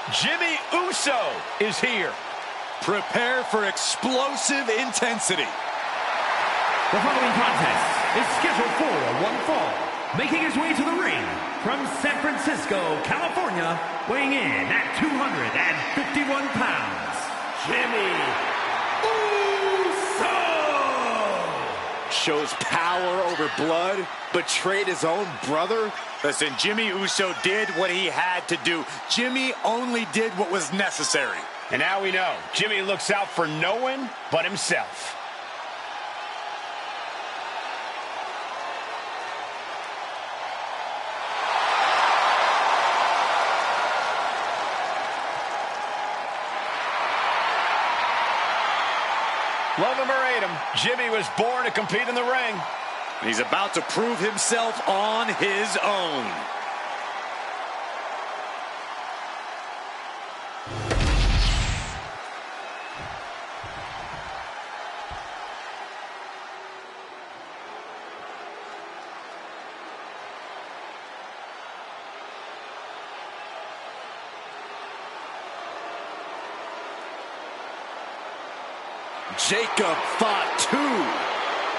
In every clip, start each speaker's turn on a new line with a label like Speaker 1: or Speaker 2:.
Speaker 1: Jimmy Uso is here.
Speaker 2: Prepare for explosive intensity.
Speaker 3: The following contest is scheduled for one fall. Making his way to the ring from San Francisco, California, weighing in at 251 pounds, Jimmy Uso!
Speaker 2: Shows power over blood, betrayed his own brother.
Speaker 1: Listen, Jimmy Uso did what he had to do. Jimmy only did what was necessary. And now we know, Jimmy looks out for no one but himself. Love him or hate him, Jimmy was born to compete in the ring.
Speaker 2: He's about to prove himself on his own. Jacob Fatu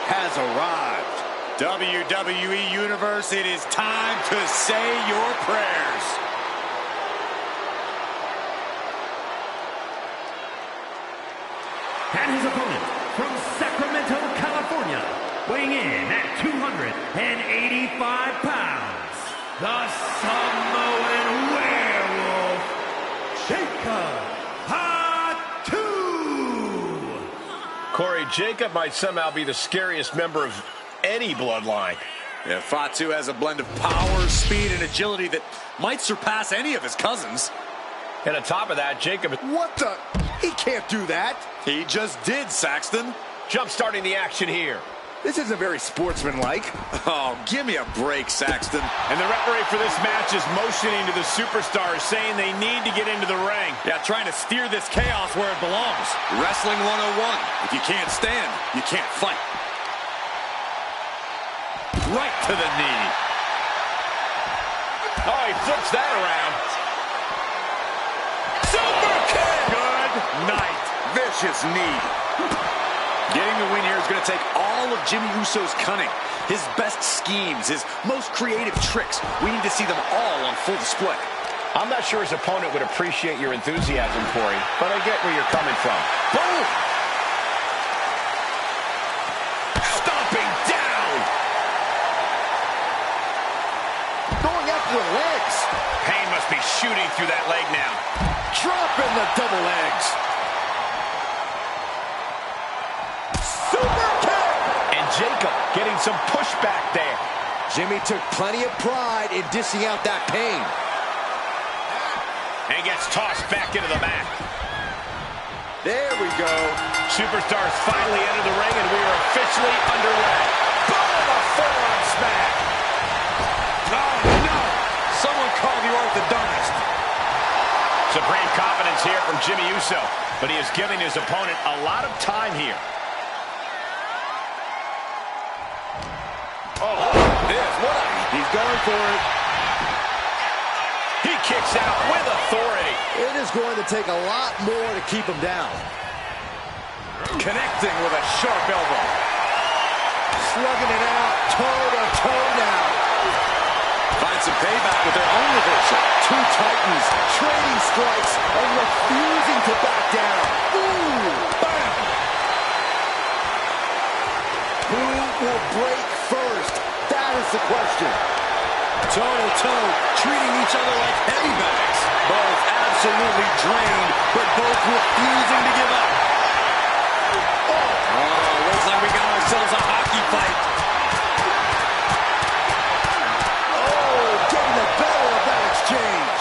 Speaker 2: has arrived. WWE Universe, it is time to say your prayers.
Speaker 3: And his opponent from Sacramento, California, weighing in at 285 pounds, the Samoan Werewolf, Jacob Fatu!
Speaker 1: Corey, Jacob might somehow be the scariest member of any bloodline.
Speaker 2: Yeah, Fatu has a blend of power, speed, and agility that might surpass any of his cousins.
Speaker 1: And on top of that, Jacob...
Speaker 2: What the? He can't do that. He just did, Saxton.
Speaker 1: Jump-starting the action here.
Speaker 2: This isn't very sportsmanlike. Oh, give me a break, Saxton.
Speaker 1: And the referee for this match is motioning to the superstars, saying they need to get into the ring.
Speaker 2: Yeah, trying to steer this chaos where it belongs. Wrestling 101. If you can't stand, you can't fight. Right to the knee.
Speaker 1: Oh, he flips that around.
Speaker 2: Super kick! Good night. Vicious knee. Getting the win here is going to take all of Jimmy Uso's cunning, his best schemes, his most creative tricks. We need to see them all on full display.
Speaker 1: I'm not sure his opponent would appreciate your enthusiasm, Corey, but I get where you're coming from.
Speaker 2: Boom! Stomping down! Going after the legs.
Speaker 1: Pain must be shooting through that leg now.
Speaker 2: Dropping the double legs. Super kick!
Speaker 1: And Jacob getting some pushback there.
Speaker 2: Jimmy took plenty of pride in dishing out that pain.
Speaker 1: And gets tossed back into the mat.
Speaker 2: There we go.
Speaker 1: Superstars finally enter the ring, and we are officially underway. Boom! A forearm smack.
Speaker 2: Oh, no! Someone call the orthodontist.
Speaker 1: Supreme confidence here from Jimmy Uso, but he is giving his opponent a lot of time here. Oh,
Speaker 2: He's going for it.
Speaker 1: He kicks out with authority.
Speaker 2: It is going to take a lot more to keep him down. Connecting with a sharp elbow. Slugging it out, toe-to-toe now. Find some payback with their own reversal. Two titans trading strikes and refusing to back down. Ooh, bam! Who will break first? That is the question. Toe-to-toe, treating each other like heavy bags. Both absolutely drained, but both refusing to give up. Oh, looks like we got ourselves a hockey fight. Oh, getting the better of that exchange.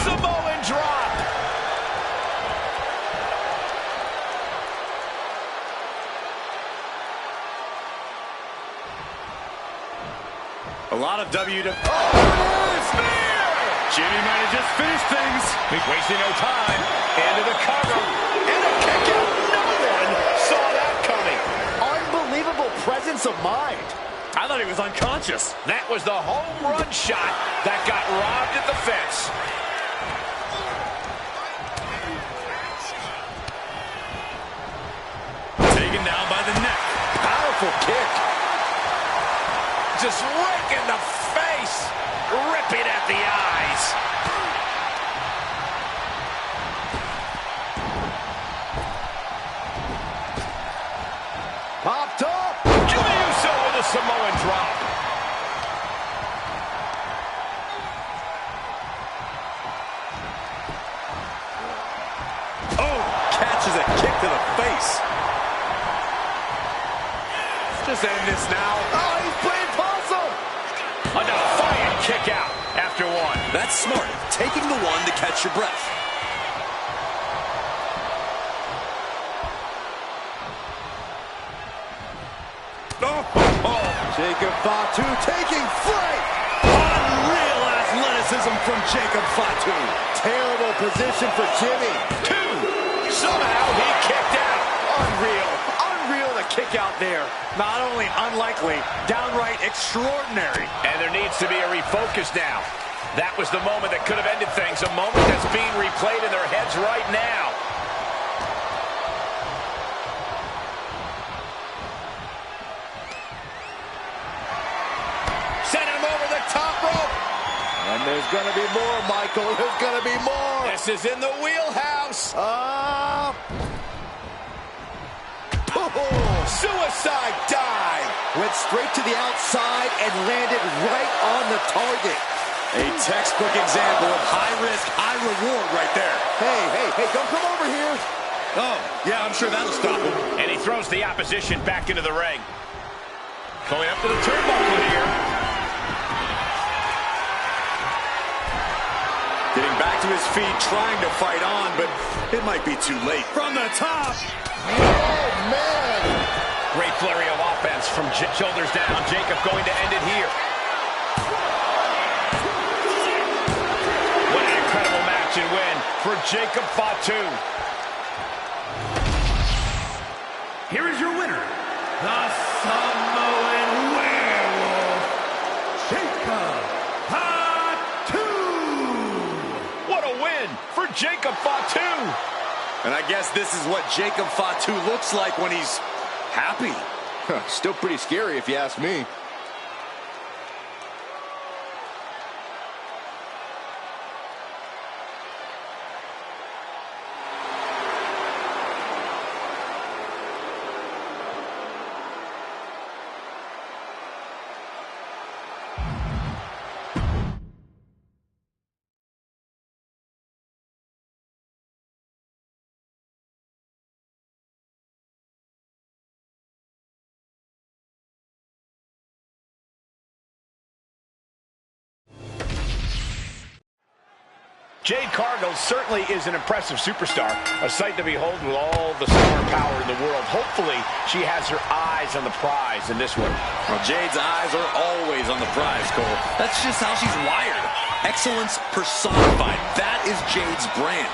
Speaker 1: Samoan drop.
Speaker 2: A lot of WWE. Oh, spear! Jimmy might have just finished things.
Speaker 1: He's wasting no time. Into the cover. And a kick out. No one saw that coming.
Speaker 2: Unbelievable presence presence of mind. I thought he was unconscious.
Speaker 1: That was the home run shot that got robbed at the fence.
Speaker 2: Taken down by the neck. Powerful kick.
Speaker 1: Just right in the face. Ripping at the eyes.
Speaker 2: Popped up.
Speaker 1: Jimmy Uso with a Samoan drop.
Speaker 2: Oh, catches a kick to the face. Just end this now. Oh, he's playing possum.
Speaker 1: A defiant kick out after one.
Speaker 2: That's smart. Taking the one to catch your breath. Jacob Fatu taking flight. Unreal athleticism from Jacob Fatu. Terrible position for Jimmy.
Speaker 1: Two. Somehow he kicked out.
Speaker 2: Unreal. Unreal to kick out there. Not only unlikely, downright extraordinary.
Speaker 1: And there needs to be a refocus now. That was the moment that could have ended things. A moment that's being replayed in their heads right now.
Speaker 2: And there's going to be more, Michael. There's going to be more.
Speaker 1: This is in the wheelhouse.
Speaker 2: Suicide dive. Went straight to the outside and landed right on the target. A textbook example of high risk, high reward right there. Hey, don't come over here. Oh, yeah, I'm sure that'll stop him.
Speaker 1: And he throws the opposition back into the ring. Going up to the turnbuckle here.
Speaker 2: Getting back to his feet, trying to fight on, but it might be too late. From the top. Oh, man.
Speaker 1: Great flurry of offense from shoulders down. Jacob going to end it here. What an incredible match and win for Jacob Fatu.
Speaker 3: Here is your winner, the Samoan Werewolf, Jacob Fatu.
Speaker 1: What a win for Jacob Fatu.
Speaker 2: And I guess this is what Jacob Fatu looks like when he's happy. Still pretty scary if you ask me.
Speaker 1: Jade Cargill certainly is an impressive superstar, a sight to behold with all the star power in the world. Hopefully, she has her eyes on the prize in this one.
Speaker 2: Well, Jade's eyes are always on the prize, Cole. That's just how she's wired. Excellence personified. That is Jade's brand.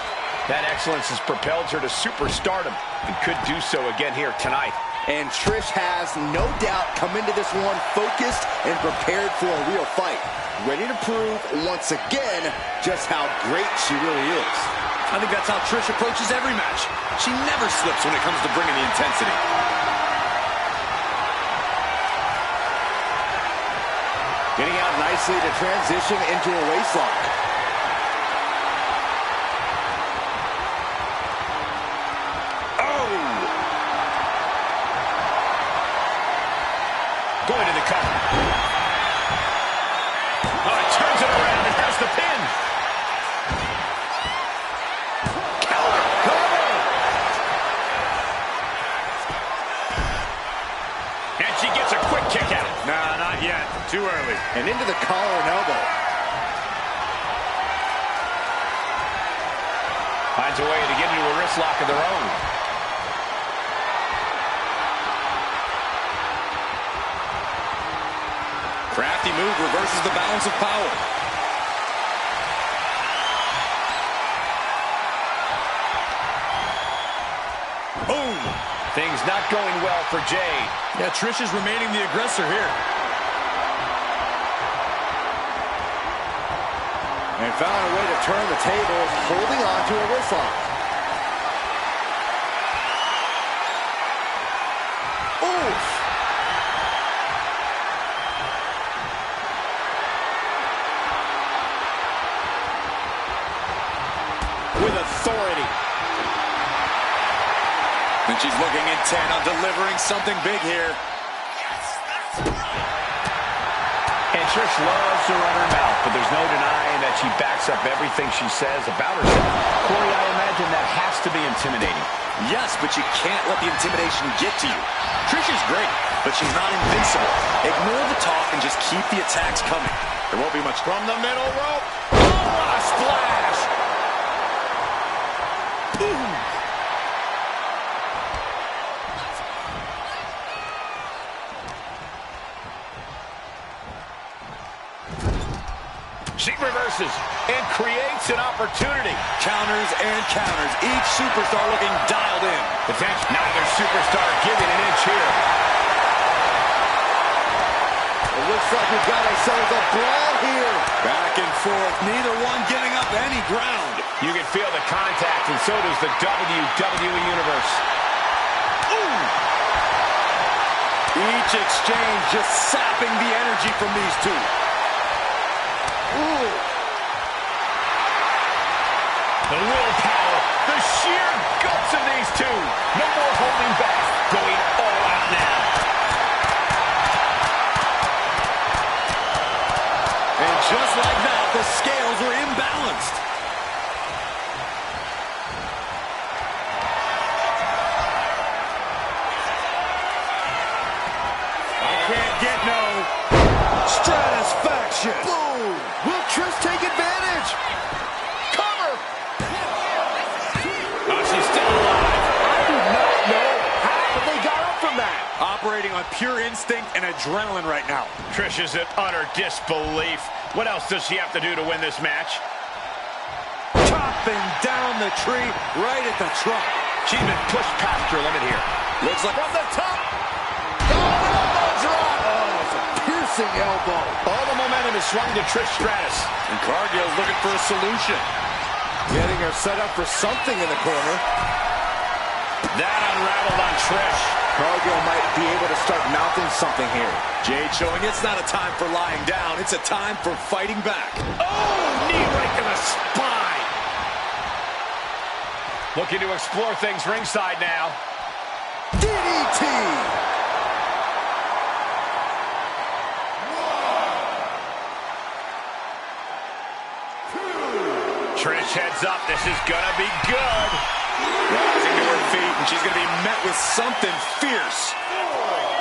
Speaker 1: That excellence has propelled her to superstardom and could do so again here tonight.
Speaker 2: And Trish has no doubt come into this one focused and prepared for a real fight. Ready to prove once again just how great she really is. I think that's how Trish approaches every match. She never slips when it comes to bringing the intensity. Getting out nicely to transition into a waistlock.
Speaker 1: Going to the cover. Oh, it turns it around and has the pin. Cover. And she gets a quick kick out.
Speaker 2: Nah, not yet. Too early. And into the collar and elbow.
Speaker 1: Finds a way to get into a wrist lock of their own.
Speaker 2: Crafty move, reverses the balance of power. Boom!
Speaker 1: Things not going well for Jade.
Speaker 2: Yeah, Trish is remaining the aggressor here. And found a way to turn the tables, holding on to a wrist lock. Oof! With authority. And she's looking intent on delivering something big here.
Speaker 1: And Trish loves to run her mouth, but there's no denying that she backs up everything she says about herself. Corey, I imagine that has to be intimidating.
Speaker 2: Yes, but you can't let the intimidation get to you. Trish is great, but she's not invincible. Ignore the talk and just keep the attacks coming. There won't be much from the middle rope. Oh, what a splash! Boom!
Speaker 1: She reverses and creates an opportunity.
Speaker 2: Counters and counters. Each superstar looking dialed in.
Speaker 1: Potential. Neither superstar giving an inch here.
Speaker 2: It looks like we've got ourselves a brawl here. Back and forth. Neither one giving up any ground.
Speaker 1: You can feel the contact, and so does the WWE Universe.
Speaker 2: Ooh! Each exchange just sapping the energy from these two. Ooh.
Speaker 1: The willpower, the sheer guts of these two. No more holding back, going all out now.
Speaker 2: And just like that, the scales were imbalanced. I can't get no satisfaction. Boom! Will Trish take advantage? Cover!
Speaker 1: Oh, she's still alive.
Speaker 2: I do not know how they got up from that. Operating on pure instinct and adrenaline right now.
Speaker 1: Trish is in utter disbelief. What else does she have to do to win this match?
Speaker 2: Chopping down the tree right at the trunk.
Speaker 1: She's been pushed past her limit here.
Speaker 2: Looks like from the top. Elbow drop. Oh, it's a piercing elbow.
Speaker 1: All the momentum is swung to Trish Stratus.
Speaker 2: And Cargill's looking for a solution. Getting her set up for something in the corner.
Speaker 1: That unraveled on Trish.
Speaker 2: Cargill might be able to start mounting something here. Jade showing it's not a time for lying down. It's a time for fighting back.
Speaker 1: Oh, knee right to the spine. Looking to explore things ringside now.
Speaker 2: DDT.
Speaker 1: Trish heads up. This is gonna be good.
Speaker 2: Rising to her feet, and she's going to be met with something fierce.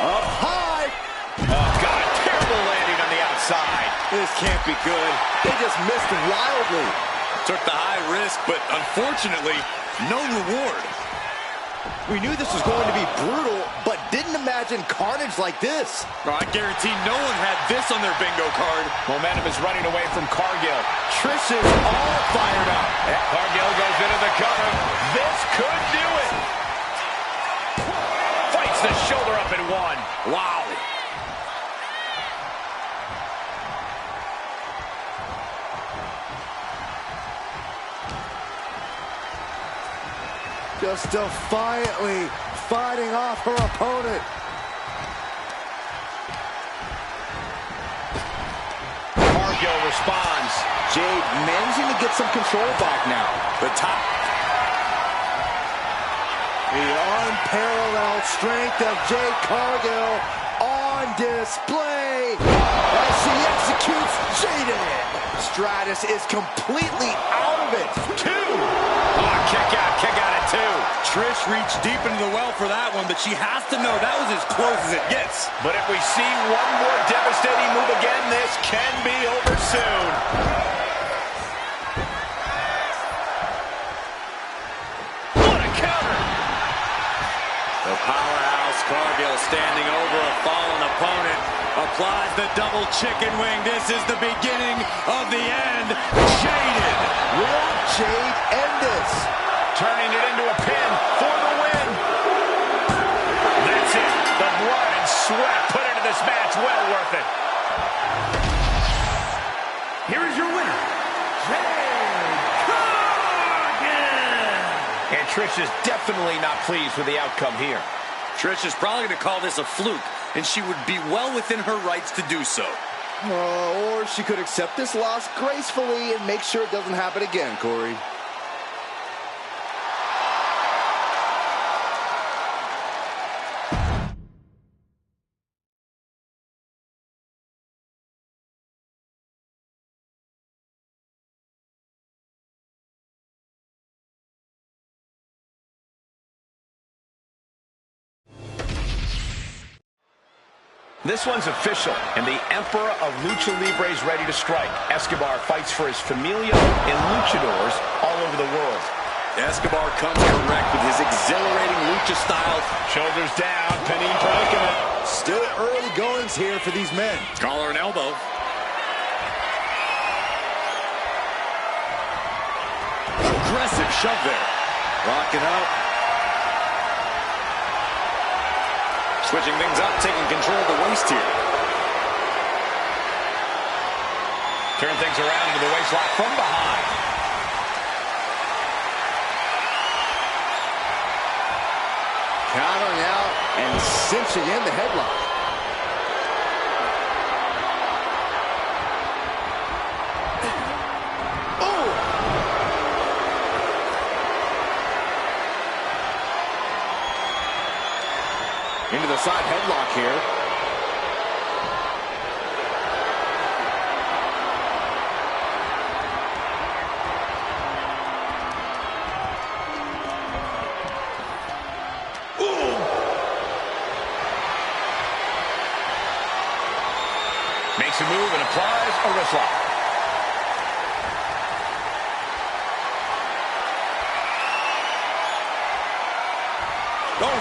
Speaker 2: Up high.
Speaker 1: Oh, God, terrible landing on the outside.
Speaker 2: This can't be good. They just missed wildly. Took the high risk, but unfortunately, no reward. We knew this was going to be brutal, but didn't imagine carnage like this. Oh, I guarantee no one had this on their bingo card.
Speaker 1: Momentum is running away from Cargill.
Speaker 2: Trish is all fired up.
Speaker 1: And Cargill goes into the cover. This could do it. Fights the shoulder up and one.
Speaker 2: Wow. Just defiantly fighting off her opponent.
Speaker 1: Cargill responds.
Speaker 2: Jade managing to get some control back now. The top. The unparalleled strength of Jade Cargill on display as she executes Jade. Stratus is completely out of it.
Speaker 1: Two. Oh, kick out at two.
Speaker 2: Trish reached deep into the well for that one, but she has to know that was as close as it gets.
Speaker 1: But if we see one more devastating move again, this can be over soon. What a counter!
Speaker 2: The powerhouse Cargill standing over a fallen opponent. Applies the double chicken wing. This is the beginning of the end. Jaded. Will Jade end this?
Speaker 1: Turning it into a pin for the win. sweat put into this match. Well worth it.
Speaker 3: Here is your winner, Jade Cargill.
Speaker 2: And Trish is definitely not pleased with the outcome here.
Speaker 4: Trish is probably going to call this a fluke, and she would be well within her rights to do so.
Speaker 5: Or she could accept this loss gracefully and make sure it doesn't happen again, Corey.
Speaker 2: This one's official, and the Emperor of Lucha Libre is ready to strike. Escobar fights for his familia and luchadors all over the world.
Speaker 4: Escobar comes correct with his exhilarating lucha style.
Speaker 1: Shoulders down, pinning predicament.
Speaker 5: Still early goings here for these men.
Speaker 4: Collar and elbow. Aggressive shove there.
Speaker 5: Locking up.
Speaker 4: Switching things up, taking control of the waist here.
Speaker 1: Turn things around into the waist lock from behind.
Speaker 5: Countering out and cinching in the headlock. Into the side headlock here.
Speaker 1: Ooh. Makes a move and applies a wrist lock.
Speaker 4: Oh.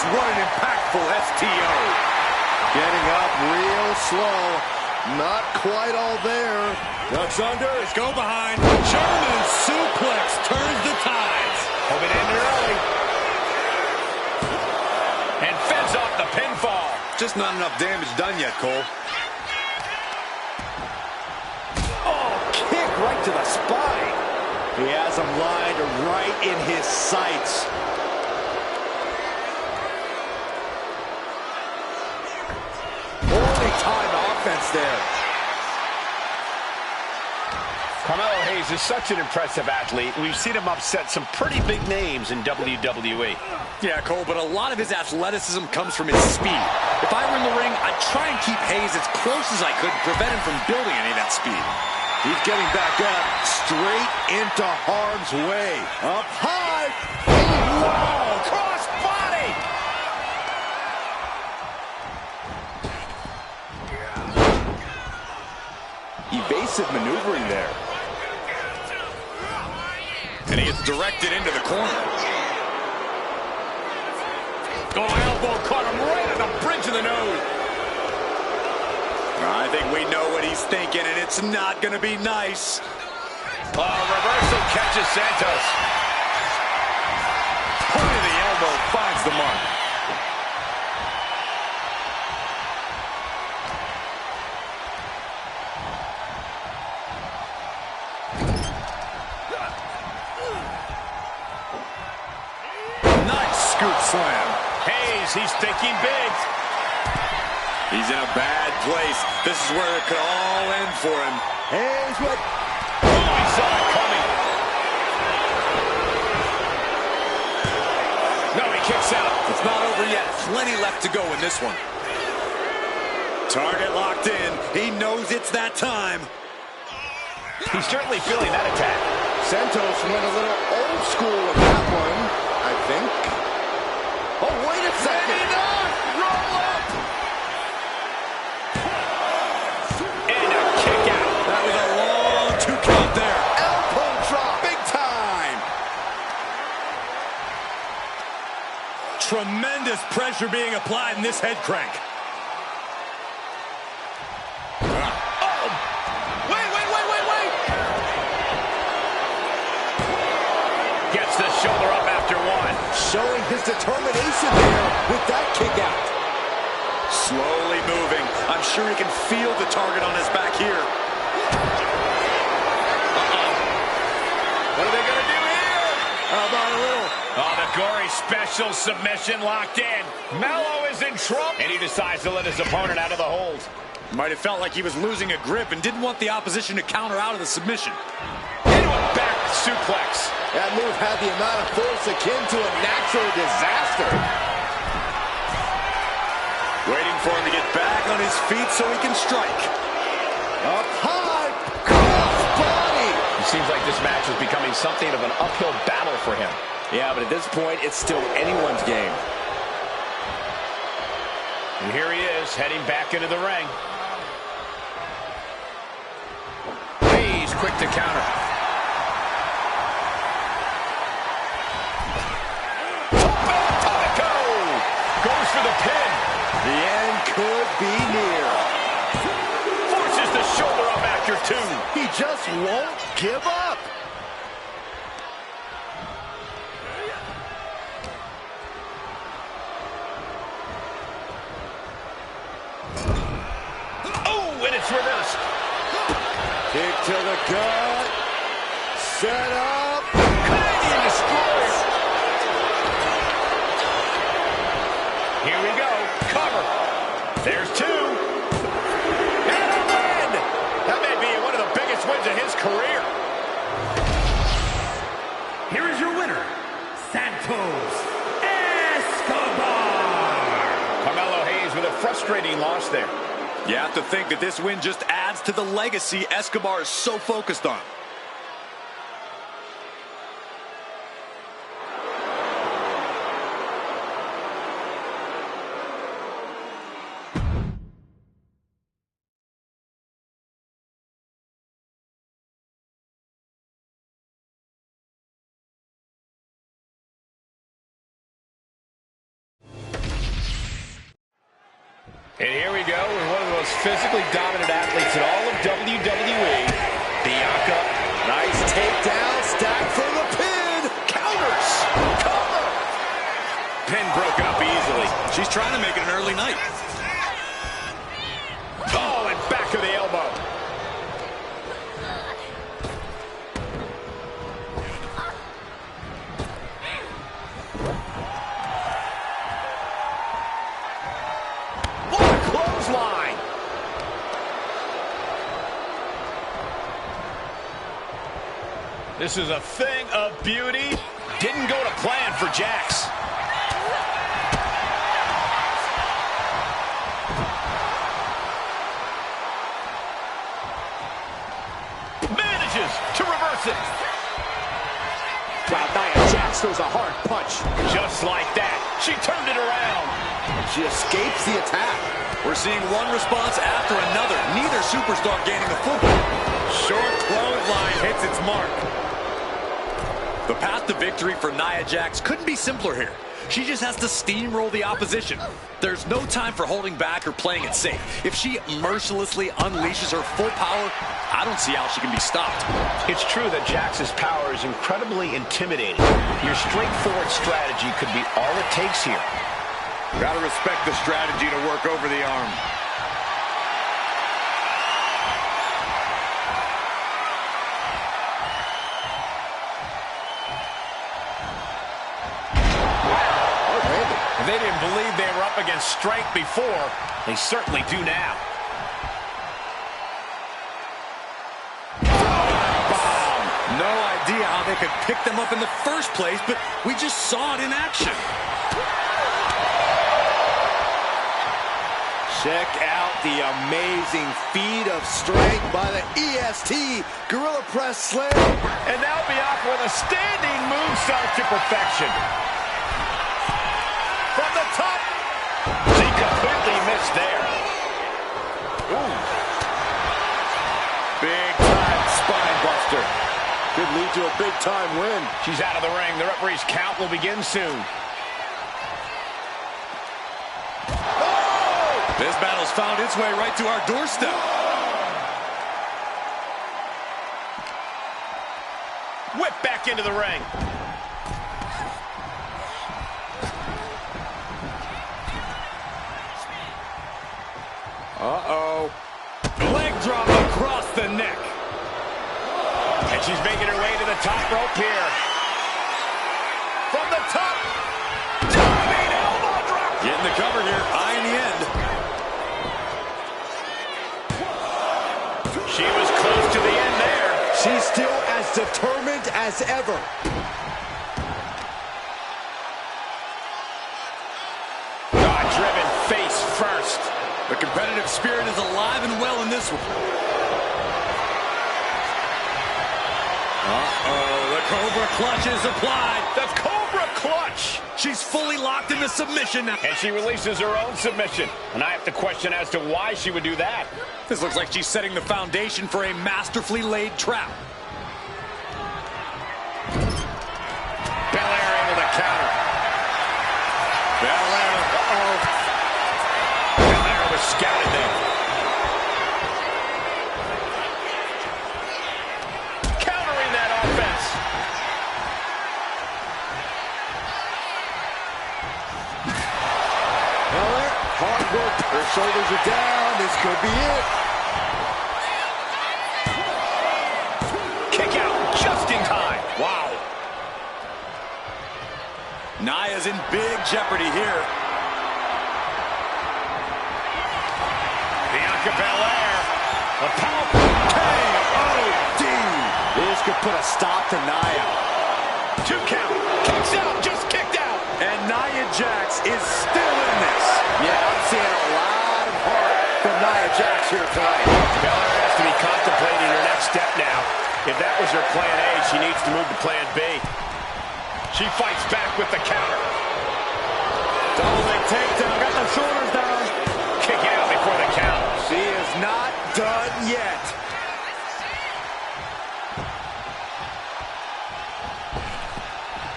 Speaker 2: What an impactful STO.
Speaker 5: Getting up real slow. Not quite all there.
Speaker 4: Ducks under. Let's go behind. German suplex turns the tides.
Speaker 1: Hope it ended early. And fends off the pinfall.
Speaker 4: Just not enough damage done yet, Cole.
Speaker 5: Oh, kick right to the spine. He has him lined right in his sights. Time offense there.
Speaker 2: Carmelo Hayes is such an impressive athlete. We've seen him upset some pretty big names in WWE.
Speaker 4: Yeah, Cole, but a lot of his athleticism comes from his speed. If I were in the ring, I'd try and keep Hayes as close as I could to prevent him from building any of that speed.
Speaker 5: He's getting back up, straight into harm's way. Up high. Wow, cross body. Evasive maneuvering there.
Speaker 4: And he gets directed into the corner.
Speaker 1: Oh, elbow caught him right on the bridge of the nose.
Speaker 4: I think we know what he's thinking, and it's not going to be nice.
Speaker 1: Reversal catches Santos.
Speaker 4: Point of the elbow finds the mark. Scoop slam.
Speaker 1: Hayes, he's thinking big.
Speaker 4: He's in a bad place. This is where it could all end for him.
Speaker 5: Hayes with...
Speaker 1: Oh, he saw it coming. No, he kicks out.
Speaker 4: It's not over yet. Plenty left to go in this one. Target locked in. He knows it's that time.
Speaker 2: He's certainly feeling that attack.
Speaker 5: Santos went a little old school with that one, I think. Oh, wait a second.
Speaker 1: Roll up. And a kick out.
Speaker 4: That was a long 2 count there.
Speaker 5: Elbow drop. Big time.
Speaker 4: Tremendous pressure being applied in this head crank.
Speaker 2: his determination there with that kick out.
Speaker 4: Slowly moving. I'm sure he can feel the target on his back here.
Speaker 1: What are they going to do here?
Speaker 2: How about a little?
Speaker 1: Oh, the gory special submission locked in. Melo is in trouble. And he decides to let his opponent out of the hold.
Speaker 4: Might have felt like he was losing a grip and didn't want the opposition to counter out of the submission.
Speaker 1: Into a back suplex.
Speaker 2: That move had the amount of force akin to a natural disaster.
Speaker 4: Waiting for him to get back on his feet so he can strike.
Speaker 2: Up high, cross body.
Speaker 1: It seems like this match is becoming something of an uphill battle for him.
Speaker 2: Yeah, but at this point, it's still anyone's game.
Speaker 1: And here he is, heading back into the ring. He's quick to counter. Goes for the pin.
Speaker 2: The end could be near.
Speaker 1: Forces the shoulder up after two.
Speaker 2: He just won't give up.
Speaker 1: Oh, and it's reversed.
Speaker 2: Kick to the gut. Set up.
Speaker 1: Canadian destroys. Here we go. Cover. There's two. And a win. That may be one of the biggest wins of his career.
Speaker 3: Here is your winner, Santos Escobar.
Speaker 1: Carmelo Hayes with a frustrating loss there.
Speaker 4: You have to think that this win just adds to the legacy Escobar is so focused on.
Speaker 1: And here we go with one of the most physically dominant athletes in all of WWE, Bianca.
Speaker 2: Nice takedown, stack for the pin. Counters. Cover.
Speaker 1: Pin broken up easily.
Speaker 4: She's trying to make it an early night.
Speaker 1: Oh, and back of the elbow. Line. This is a thing of beauty. Didn't go to plan for Jax. Manages to reverse it.
Speaker 2: Wow, Nia Jax throws a hard punch.
Speaker 1: Just like that, she turned it around.
Speaker 2: She escapes the attack.
Speaker 4: We're seeing one response after another. Neither superstar gaining the full.
Speaker 1: Short clothesline hits its mark.
Speaker 4: The path to victory for Nia Jax couldn't be simpler here. She just has to steamroll the opposition. There's no time for holding back or playing it safe. If she mercilessly unleashes her full power, I don't see how she can be stopped.
Speaker 1: It's true that Jax's power is incredibly intimidating. Your straightforward strategy could be all it takes here.
Speaker 5: Gotta respect the strategy to work over the arm.
Speaker 1: If they didn't believe they were up against strength before, they certainly do now.
Speaker 4: Bomb. No idea how they could pick them up in the first place, but we just saw it in action.
Speaker 2: Check out the amazing feat of strength by the EST Gorilla Press Slam.
Speaker 1: And now Bianca with a standing moonsault to perfection. From the top. She completely missed there. Ooh.
Speaker 2: Big time spine buster. Could lead to a big time win.
Speaker 1: She's out of the ring. The referee's count will begin soon.
Speaker 4: This battle's found its way right to our doorstep.
Speaker 1: Whip back into the ring.
Speaker 2: Uh-oh.
Speaker 4: Leg drop across the neck.
Speaker 1: And she's making her way to the top rope here.
Speaker 2: From the top.
Speaker 1: Diving elbow drop.
Speaker 4: Getting the cover here, eyeing the end.
Speaker 1: She was close to the end there.
Speaker 2: She's still as determined as ever.
Speaker 1: Driven face first.
Speaker 4: The competitive spirit is alive and well in this one. Uh-oh, the Cobra Clutch is applied.
Speaker 1: The Cobra Clutch.
Speaker 4: She's fully locked into submission now.
Speaker 1: And she releases her own submission. And I have to question as to why she would do that.
Speaker 4: This looks like she's setting the foundation for a masterfully laid trap.
Speaker 1: Belair able to counter.
Speaker 2: Belair,
Speaker 1: Belair was scouted there. Countering that offense.
Speaker 2: Belair, hard work. Her shoulders are down. This could be it.
Speaker 1: Kick out just in time. Wow.
Speaker 4: Nia's in big jeopardy here.
Speaker 1: Bianca Belair. A powerful KO.D.
Speaker 2: This could put a stop to Nia.
Speaker 1: 2 count. Kicks out. Just kicked out.
Speaker 2: And Nia Jax is still in this. Yeah, I'm seeing a lot of heart from Nia Jax here tonight.
Speaker 1: Belair has to be contemplating her next step now. If that was her plan A, she needs to move to plan B. She fights back with the counter.
Speaker 2: Double leg takedown. Got the shoulders down.
Speaker 1: Kick out before the count.
Speaker 2: She is not done yet.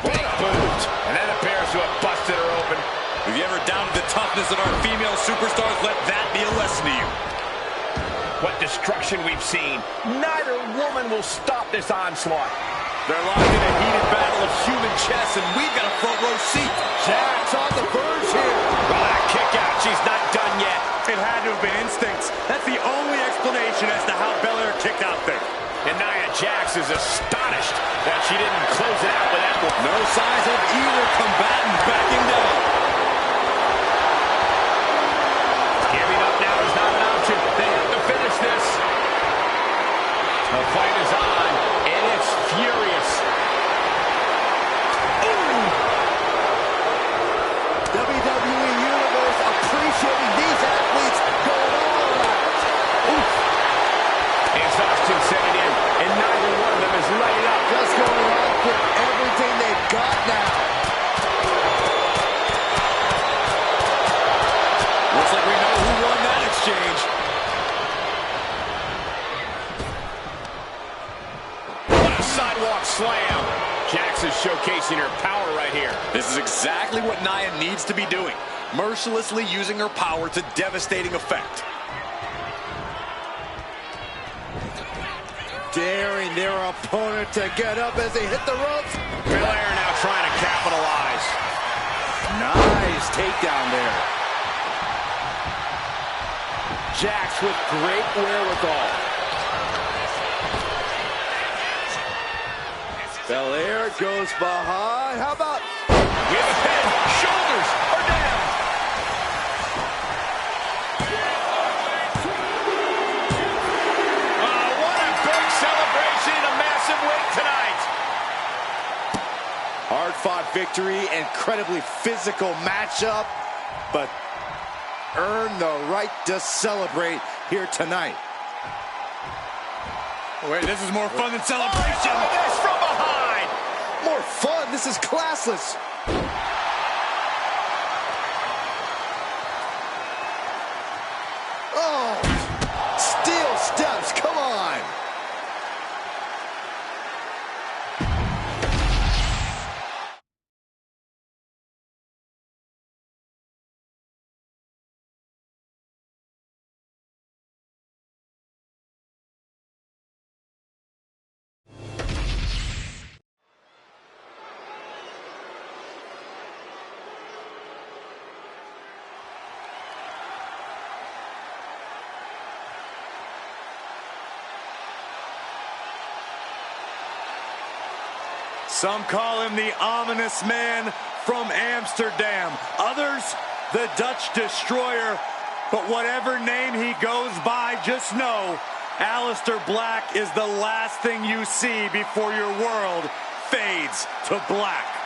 Speaker 1: Big boot. And that appears to have busted her open.
Speaker 4: If you ever doubted the toughness of our female superstars, let that be a lesson to you.
Speaker 1: What destruction we've seen. Neither woman will stop this onslaught.
Speaker 4: They're locked in a heated battle of human chess, and we've got a front row seat.
Speaker 2: Jax on the verge here.
Speaker 1: Well, that kick out, she's not done yet.
Speaker 4: It had to have been instincts. That's the only explanation as to how Belair kicked out there.
Speaker 1: And Nia Jax is astonished that she didn't close it out with that one.
Speaker 4: No signs of either combatant backing down.
Speaker 1: Giving up now is not an option. They have to finish this. The fight is on, and it's furious.
Speaker 2: WWE Universe appreciating these athletes going all out.
Speaker 1: Exhaustion setting in, and neither one of them is lighting up.
Speaker 2: Just going out with everything they've got now.
Speaker 4: Looks like we know who won that exchange.
Speaker 1: What a sidewalk slam. Jax is showcasing her power right here.
Speaker 4: This is exactly what Nia needs to be doing. Mercilessly using her power to devastating effect.
Speaker 2: Daring their opponent to get up as they hit the ropes.
Speaker 1: Belair now trying to capitalize.
Speaker 2: Nice takedown there. Jax with great wherewithal. Belair goes behind. How about...
Speaker 1: We have a pin. Shoulders are down. What a big celebration. A massive win tonight.
Speaker 2: Hard-fought victory, incredibly physical matchup, but earned the right to celebrate here tonight.
Speaker 4: Wait, this is more fun than celebration.
Speaker 1: Oh, this from behind.
Speaker 2: More fun. This is classless. Oh, steel steps. Come on.
Speaker 5: Some call him the ominous man from Amsterdam. Others, the Dutch Destroyer. But whatever name he goes by, just know Aleister Black is the last thing you see before your world fades to black.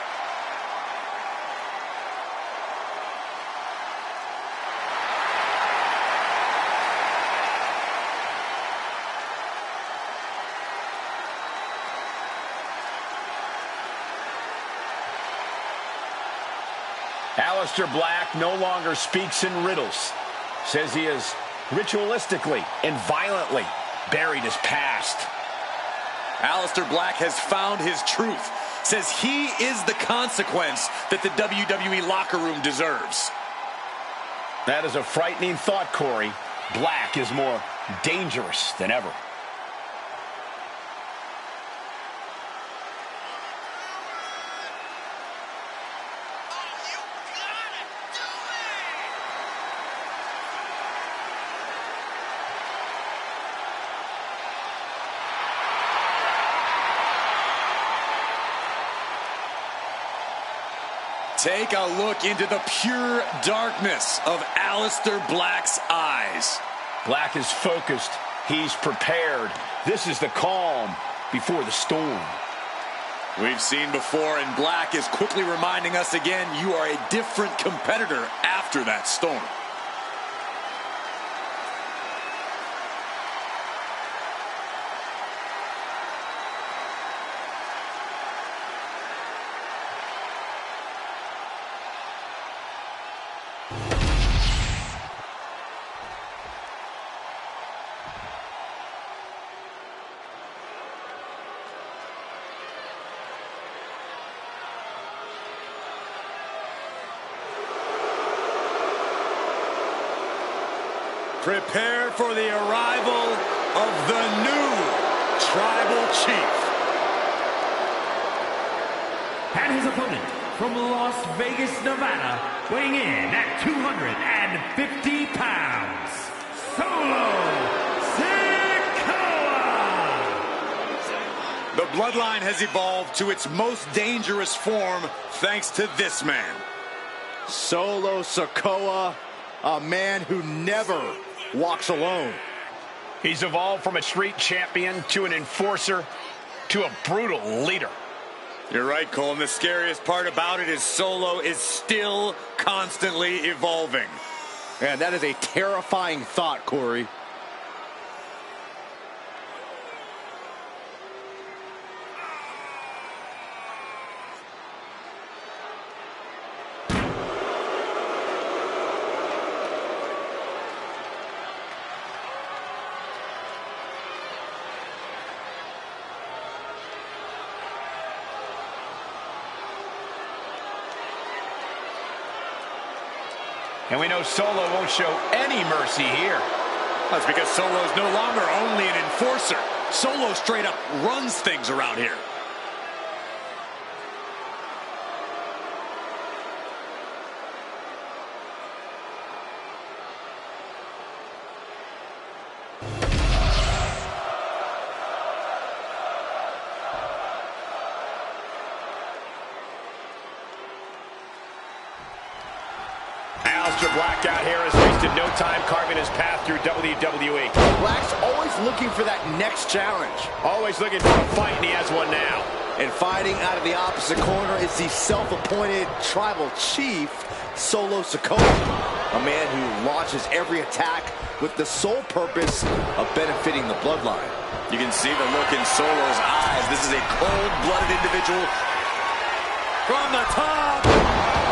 Speaker 1: Aleister Black no longer speaks in riddles. Says he has ritualistically and violently buried his past.
Speaker 4: Aleister Black has found his truth. Says he is the consequence that the WWE locker room deserves.
Speaker 1: That is a frightening thought, Corey. Black is more dangerous than ever.
Speaker 4: Take a look into the pure darkness of Aleister Black's eyes.
Speaker 1: Black is focused. He's prepared. This is the calm before the storm.
Speaker 4: We've seen before, and Black is quickly reminding us again, you are a different competitor after that storm.
Speaker 5: Prepare for the arrival of the new Tribal Chief.
Speaker 3: And his opponent from Las Vegas, Nevada, weighing in at 250 pounds, Solo Sikoa!
Speaker 5: The Bloodline has evolved to its most dangerous form thanks to this man. Solo Sikoa, a man who never walks alone.
Speaker 1: He's evolved from a street champion to an enforcer to a brutal leader.
Speaker 5: You're right, Cole, and the scariest part about it is Solo is still constantly evolving.
Speaker 2: And that is a terrifying thought, Corey.
Speaker 1: And we know Solo won't show any mercy here.
Speaker 4: That's because Solo is no longer only an enforcer. Solo straight up runs things around here.
Speaker 1: Aleister Black out here has wasted no time carving his path through WWE.
Speaker 2: Black's always looking for that next challenge.
Speaker 1: Always looking for a fight, and he has one now.
Speaker 2: And fighting out of the opposite corner is the self-appointed Tribal Chief, Solo Sikoa. A man who launches every attack with the sole purpose of benefiting the Bloodline.
Speaker 4: You can see the look in Solo's eyes. This is a cold-blooded individual. From the top.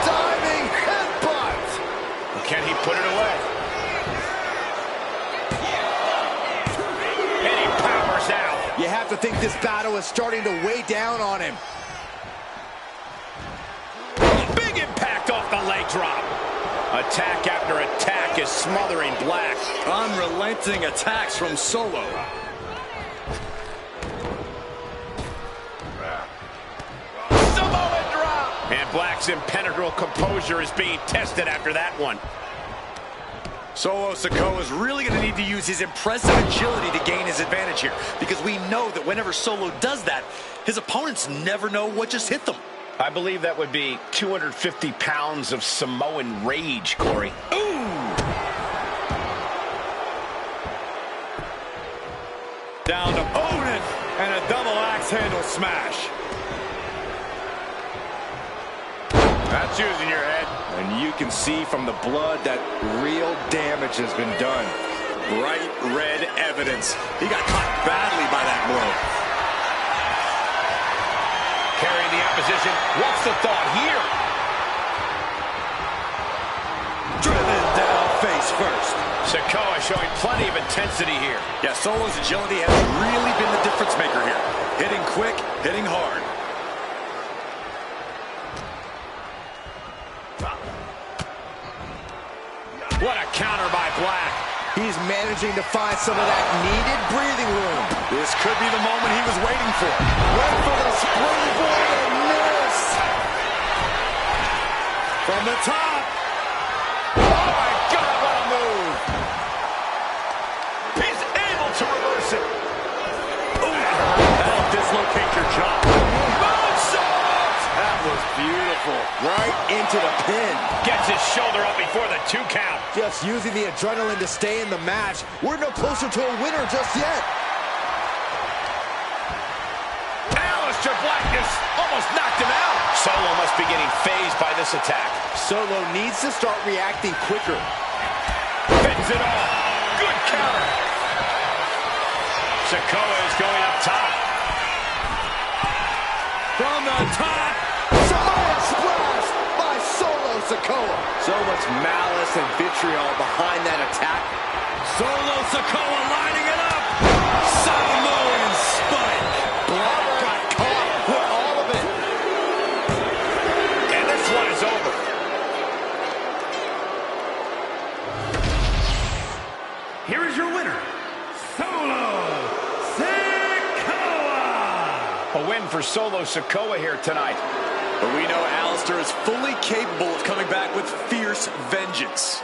Speaker 2: Diving headbutt.
Speaker 1: Can he put it away? And he powers out.
Speaker 2: You have to think this battle is starting to weigh down on him.
Speaker 1: Big impact off the leg drop. Attack after attack is smothering Black.
Speaker 4: Unrelenting attacks from Solo.
Speaker 1: Samoan drop. And Black's impenetrable composure is being tested after that one.
Speaker 4: Solo Sikoa is really going to need to use his impressive agility to gain his advantage here, because we know that whenever Solo does that, his opponents never know what just hit them.
Speaker 1: I believe that would be 250 pounds of Samoan rage, Corey.
Speaker 4: Ooh! Down opponent and a double axe handle smash.
Speaker 1: That's using your head.
Speaker 2: And you can see from the blood that real damage has been done.
Speaker 4: Bright red evidence. He got caught badly by that blow.
Speaker 1: Carrying the opposition. What's the thought here?
Speaker 2: Driven down face first.
Speaker 1: Sikoa showing plenty of intensity here.
Speaker 4: Yeah, Solo's agility has really been the difference maker here. Hitting quick, hitting hard.
Speaker 1: What a counter by Black.
Speaker 2: He's managing to find some of that needed breathing room.
Speaker 4: This could be the moment he was waiting for.
Speaker 2: Went for the springboard and missed.
Speaker 4: From the top.
Speaker 1: Oh my God, what a move. He's able to reverse it.
Speaker 4: Ooh, that'll dislocate your jaw.
Speaker 1: Moonsault!
Speaker 4: That was beautiful.
Speaker 2: Right into the pin.
Speaker 1: Gets his shoulder up before the 2 count.
Speaker 2: Just using the adrenaline to stay in the match. We're no closer to a winner just yet.
Speaker 1: Aleister Black just almost knocked him out. Solo must be getting phased by this attack.
Speaker 2: Solo needs to start reacting quicker.
Speaker 1: Fends it off. Good counter. Sikoa is going up top.
Speaker 4: From the top.
Speaker 2: Samoan splash by Solo Sikoa. So much malice and vitriol behind that attack.
Speaker 4: Solo Sikoa lining it up. Samoan spike.
Speaker 2: Black got caught with all of it.
Speaker 1: And this one is over.
Speaker 3: Here is your winner, Solo Sikoa.
Speaker 1: A win for Solo Sikoa here tonight.
Speaker 4: But we know Aleister is fully capable of coming back with fierce vengeance.